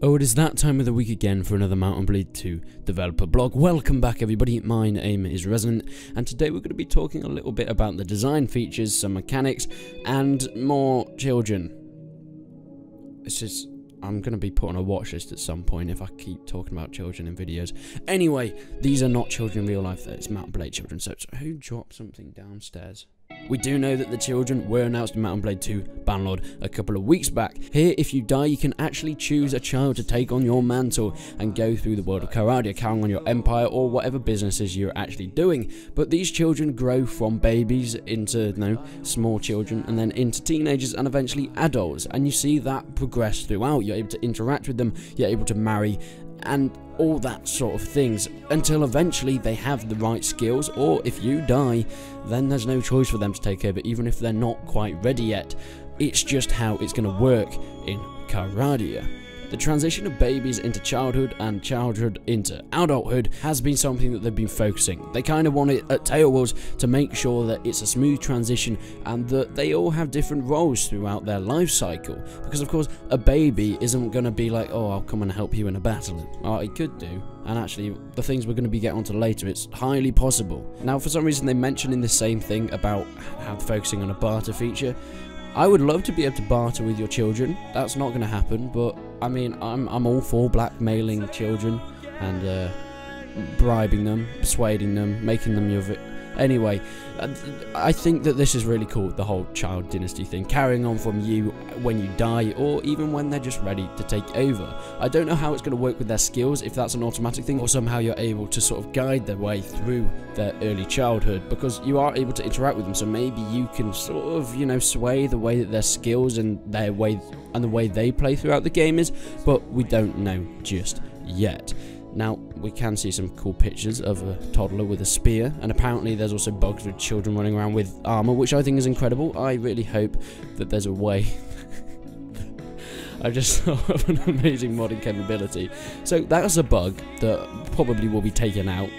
Oh, it is that time of the week again for another Mount & Blade 2 developer blog. Welcome back everybody, my name is Resonant, and today we're going to be talking a little bit about the design features, some mechanics, and more children. I'm going to be put on a watch list at some point if I keep talking about children in videos. Anyway, these are not children in real life, it's Mount & Blade children, so who dropped something downstairs? We do know that the children were announced in Mount & Blade 2 Bannerlord a couple of weeks back. Here, if you die, you can actually choose a child to take on your mantle and go through the world of Karadia, carrying on your empire or whatever businesses you're actually doing. But these children grow from babies into, small children, and then into teenagers and eventually adults. And you see that progress throughout. You're able to interact with them, you're able to marry, and all that sort of things, until eventually they have the right skills, or if you die, then there's no choice for them to take over, even if they're not quite ready yet. It's just how it's going to work in Karadia. The transition of babies into childhood and childhood into adulthood has been something that they've been focusing. They kind of want it at Tale Worlds to make sure that it's a smooth transition and that they all have different roles throughout their life cycle. Because of course, a baby isn't going to be like, oh, I'll come and help you in a battle. Oh, it could do. And actually, the things we're going to be getting onto later, it's highly possible. Now, for some reason, they mentioned in the same thing about how focusing on a barter feature. I would love to be able to barter with your children. That's not going to happen, but I mean, I'm all for blackmailing children and bribing them, persuading them, making them your Anyway, I think that this is really cool, the whole child dynasty thing, carrying on from you when you die, or even when they're just ready to take over. I don't know how it's going to work with their skills, if that's an automatic thing, or somehow you're able to sort of guide their way through their early childhood, because you are able to interact with them, so maybe you can sort of, sway the way that their skills and their way and the way they play throughout the game is, but we don't know just yet. Now, we can see some cool pictures of a toddler with a spear, and apparently there's also bugs with children running around with armor, which I think is incredible. I really hope that there's a way. I just thought of an amazing modding capability. So that's a bug that probably will be taken out,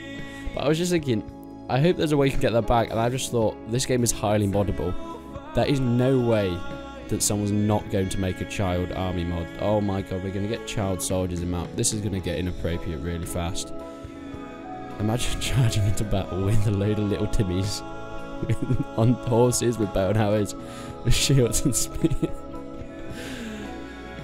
but I was just thinking, I hope there's a way you can get that back, and I just thought, this game is highly moddable. There is no way that someone's not going to make a child army mod. Oh my god, we're going to get child soldiers in Mount. This is going to get inappropriate really fast. Imagine charging into battle with a load of little Timmies on horses with bow and arrows, with shields and spears.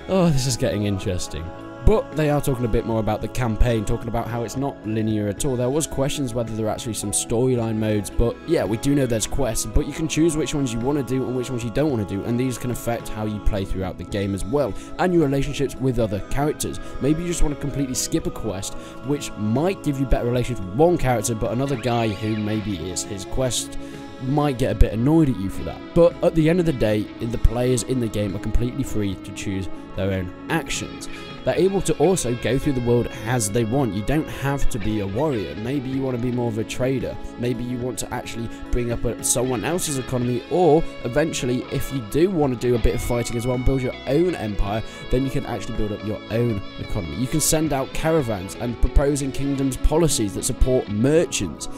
Oh, this is getting interesting. But they are talking a bit more about the campaign, talking about how it's not linear at all. There was questions whether there are actually some storyline modes, but yeah, we do know there's quests, but you can choose which ones you want to do and which ones you don't want to do, and these can affect how you play throughout the game as well, and your relationships with other characters. Maybe you just want to completely skip a quest, which might give you better relations with one character, but another guy who maybe is his quest might get a bit annoyed at you for that. But at the end of the day, the players in the game are completely free to choose their own actions. They're able to also go through the world as they want. You don't have to be a warrior. Maybe you want to be more of a trader. Maybe you want to actually bring up someone else's economy, or eventually, if you do want to do a bit of fighting as well and build your own empire, then you can actually build up your own economy. You can send out caravans and propose in kingdoms policies that support merchants.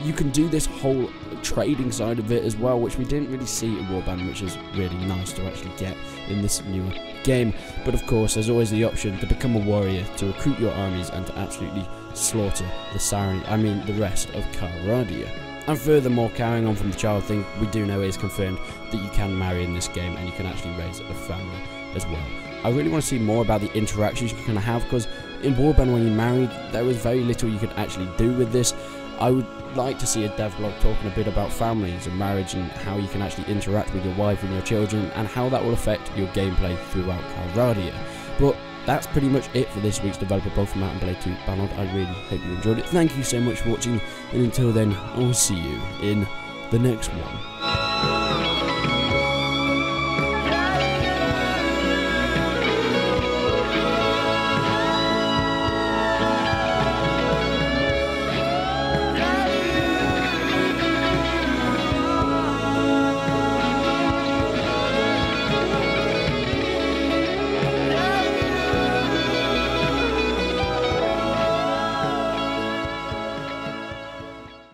You can do this whole trading side of it as well, which we didn't really see in Warband, which is really nice to actually get in this newer game. But of course, there's always the option to become a warrior, to recruit your armies, and to absolutely slaughter the rest of Karadia. And furthermore, carrying on from the child thing, we do know it is confirmed that you can marry in this game, and you can actually raise a family as well. I really want to see more about the interactions you can have, because in Warband, when you married, there was very little you could actually do with this. I would like to see a dev blog talking a bit about families and marriage and how you can actually interact with your wife and your children, and how that will affect your gameplay throughout Karadia. But that's pretty much it for this week's developer blog from Mount & Blade 2 Bannerlord. I really hope you enjoyed it. Thank you so much for watching, and until then, I'll see you in the next one.